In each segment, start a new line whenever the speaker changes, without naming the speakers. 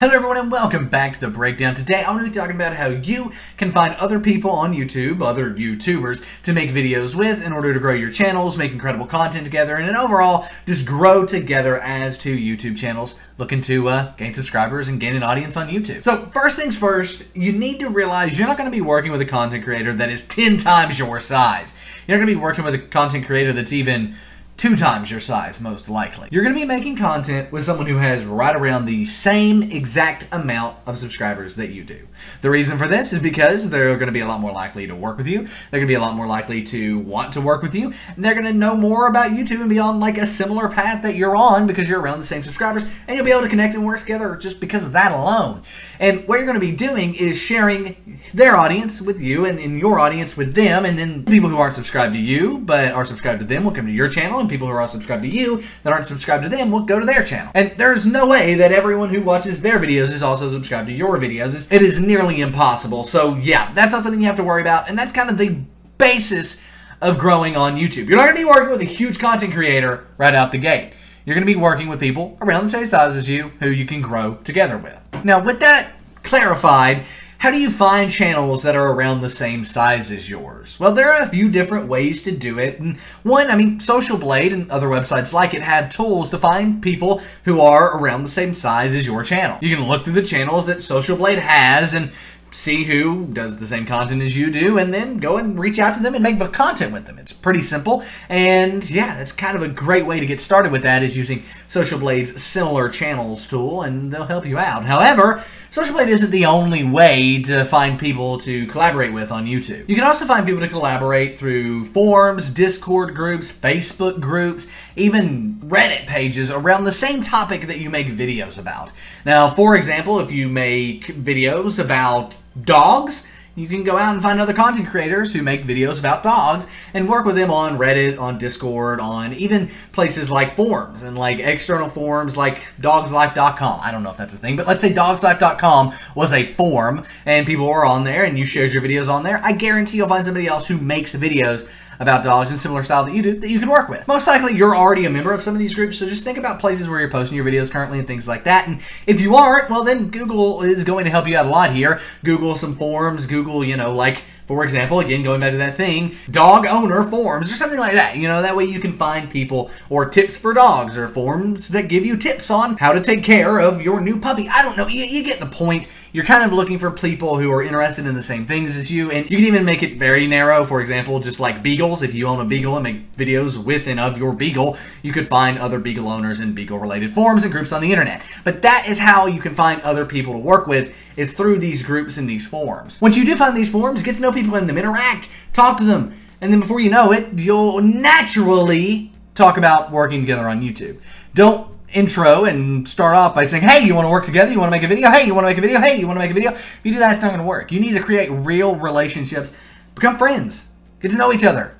Hello everyone and welcome back to The Breakdown. Today I'm going to be talking about how you can find other people on YouTube, other YouTubers, to make videos with in order to grow your channels, make incredible content together, and overall just grow together as two YouTube channels looking to gain subscribers and gain an audience on YouTube. So first things first, you need to realize you're not going to be working with a content creator that is 10 times your size. You're not going to be working with a content creator that's even 2 times your size, most likely. You're going to be making content with someone who has right around the same exact amount of subscribers that you do. The reason for this is because they're going to be a lot more likely to work with you. They're going to be a lot more likely to want to work with you. And they're going to know more about YouTube and be on like a similar path that you're on because you're around the same subscribers, and you'll be able to connect and work together just because of that alone. And what you're going to be doing is sharing their audience with you and your audience with them, and then people who aren't subscribed to you but are subscribed to them will come to your channel, and people who are subscribed to you that aren't subscribed to them will go to their channel. And there's no way that everyone who watches their videos is also subscribed to your videos. It is nearly impossible. So yeah, that's not something you have to worry about, and that's kind of the basis of growing on YouTube. You're not going to be working with a huge content creator right out the gate. You're going to be working with people around the same size as you who you can grow together with. Now, with that clarified, how do you find channels that are around the same size as yours? Well, there are a few different ways to do it. And one, Social Blade and other websites like it have tools to find people who are around the same size as your channel. You can look through the channels that Social Blade has and see who does the same content as you do, and then go and reach out to them and make the content with them. It's pretty simple, and yeah, that's kind of a great way to get started with that, is using Social Blade's Similar Channels tool, and they'll help you out. However, Social Blade isn't the only way to find people to collaborate with on YouTube. You can also find people to collaborate through forums, Discord groups, Facebook groups, even Reddit pages around the same topic that you make videos about. Now, for example, if you make videos about dogs, you can go out and find other content creators who make videos about dogs and work with them on Reddit, on Discord, on even places like forums and like external forums like dogslife.com. I don't know if that's a thing, but let's say dogslife.com was a forum and people were on there and you shared your videos on there. I guarantee you'll find somebody else who makes videos about dogs in similar style that you do that you can work with. Most likely you're already a member of some of these groups, so just think about places where you're posting your videos currently and things like that. And if you aren't, well then Google is going to help you out a lot here. Google some forums, Google, like, for example, again, going back to that thing, dog owner forums or something like that. That way you can find people, or tips for dogs, or forums that give you tips on how to take care of your new puppy. I don't know, you get the point. You're kind of looking for people who are interested in the same things as you, and you can even make it very narrow. For example, just like beagles, if you own a beagle and make videos with and of your beagle, you could find other beagle owners in beagle-related forums and groups on the internet. But that is how you can find other people to work with, is through these groups and these forums. Once you do find these forums, get to know people in them, interact, talk to them, and then before you know it, you'll naturally talk about working together on YouTube. Don't intro and start off by saying, hey, you want to work together? You want to make a video? Hey, you want to make a video? Hey, you want to make a video? If you do that, it's not going to work. You need to create real relationships, become friends, get to know each other.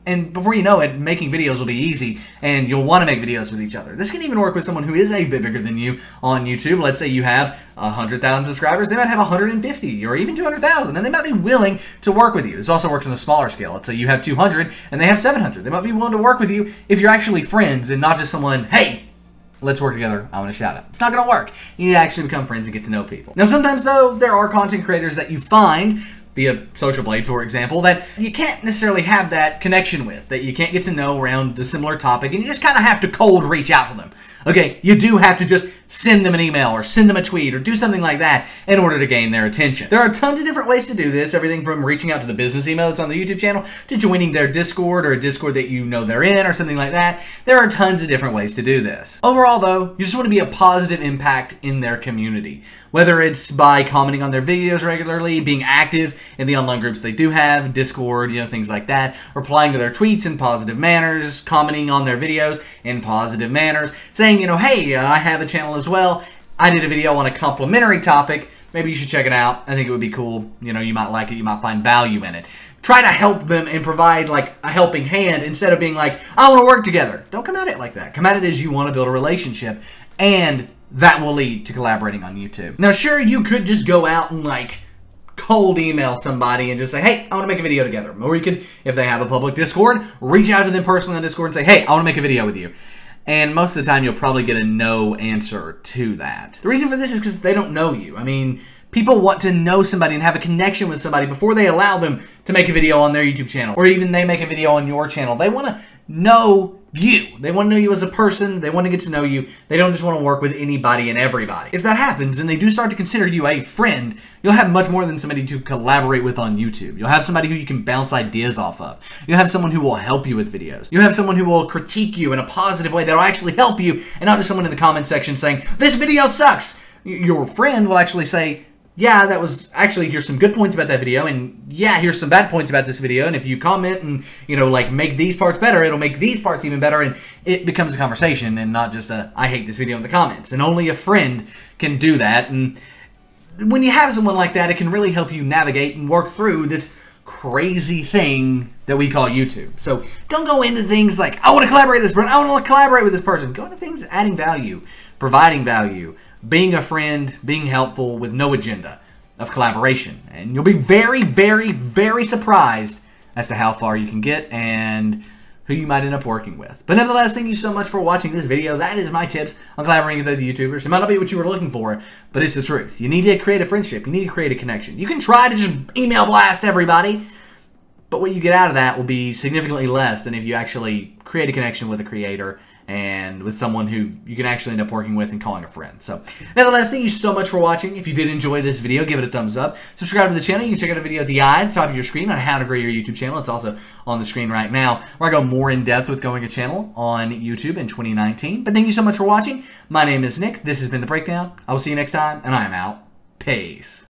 And before you know it, making videos will be easy, and you'll want to make videos with each other. This can even work with someone who is a bit bigger than you on YouTube. Let's say you have 100,000 subscribers. They might have 150 or even 200,000, and they might be willing to work with you. This also works on a smaller scale. Let's say you have 200 and they have 700. They might be willing to work with you if you're actually friends and not just someone, hey, let's work together, I want to shout out. It's not going to work. You need to actually become friends and get to know people. Now, sometimes, though, there are content creators that you find via Social Blade, for example, that you can't necessarily have that connection with, that you can't get to know around a similar topic, and you just kind of have to cold reach out to them. Okay, you do have to just send them an email or send them a tweet or do something like that in order to gain their attention. There are tons of different ways to do this, everything from reaching out to the business email that's on the YouTube channel to joining their Discord, or a Discord that you know they're in, or something like that. There are tons of different ways to do this. Overall, though, you just want to be a positive impact in their community. Whether it's by commenting on their videos regularly, being active in the online groups they do have, Discord, things like that, replying to their tweets in positive manners, commenting on their videos in positive manners, saying, hey, I have a channel as well. I did a video on a complimentary topic. Maybe you should check it out. I think it would be cool. You might like it. You might find value in it. Try to help them and provide like a helping hand instead of being like, I want to work together. Don't come at it like that. Come at it as you want to build a relationship, and that will lead to collaborating on YouTube. Now, sure, you could just go out and like cold email somebody and just say, hey, I want to make a video together. Or you could, if they have a public Discord, reach out to them personally on Discord and say, hey, I want to make a video with you. And most of the time, you'll probably get a no answer to that. The reason for this is because they don't know you. I mean, people want to know somebody and have a connection with somebody before they allow them to make a video on their YouTube channel, or even they make a video on your channel. They want to know you. They want to know you as a person. They want to get to know you. They don't just want to work with anybody and everybody. If that happens and they do start to consider you a friend, you'll have much more than somebody to collaborate with on YouTube. You'll have somebody who you can bounce ideas off of. You'll have someone who will help you with videos. You'll have someone who will critique you in a positive way that will actually help you, and not just someone in the comment section saying, "This video sucks." Your friend will actually say, "Yeah, that was actually, here's some good points about that video, and yeah, here's some bad points about this video, and if you comment and, you know, like, make these parts better, it'll make these parts even better," and it becomes a conversation and not just a, "I hate this video" in the comments. And only a friend can do that, and when you have someone like that, it can really help you navigate and work through this crazy thing that we call YouTube. So don't go into things like, "I want to collaborate with this person, I want to collaborate with this person." Go into things adding value, providing value, being a friend, being helpful with no agenda of collaboration. And you'll be very, very, very surprised as to how far you can get and who you might end up working with. But nevertheless, thank you so much for watching this video. That is my tips on collaborating with other YouTubers. It might not be what you were looking for, but it's the truth. You need to create a friendship. You need to create a connection. You can try to just email blast everybody, but what you get out of that will be significantly less than if you actually create a connection with a creator and with someone who you can actually end up working with and calling a friend. So, nevertheless, thank you so much for watching. If you did enjoy this video, give it a thumbs up. Subscribe to the channel. You can check out a video at the top of your screen on how to grow your YouTube channel. It's also on the screen right now, where I go more in depth with growing a channel on YouTube in 2019. But thank you so much for watching. My name is Nick. This has been The Breakdown. I will see you next time, and I am out. Peace.